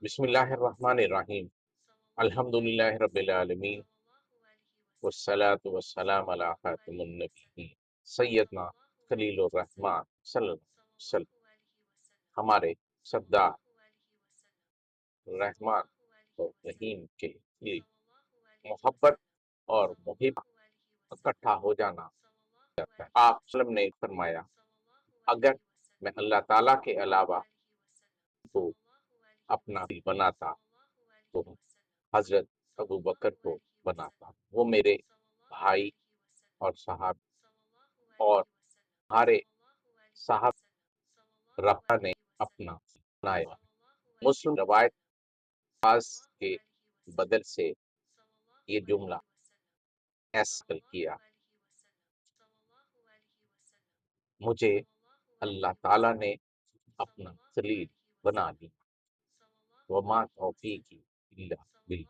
بسم اللہ الرحمن الرحیم الحمد للہ رب العالمین والصلاة والسلام علی خاتم النبیین سیدنا خلیل الرحمن صلی اللہ علیہ وسلم۔ ہمارے سردار رحمان اور رحیم کے لیے محبت اور محب اکٹھا ہو جانا جاتا ہے۔ آپ صلی اللہ علیہ وسلم نے فرمایا اگر میں اللہ تعالیٰ کے علاوہ کو اپنا دل بناتا تو حضرت ابو بکر کو بناتا، وہ میرے بھائی اور صاحب اور ہمارے صاحب رفا نے اپنا بنایا۔ مسلم روایت بعض کے بدل سے یہ جملہ ایسا کیا، مجھے اللہ تعالیٰ نے اپنا خلیل بنا لیا، وما توفیقی الا باللہ۔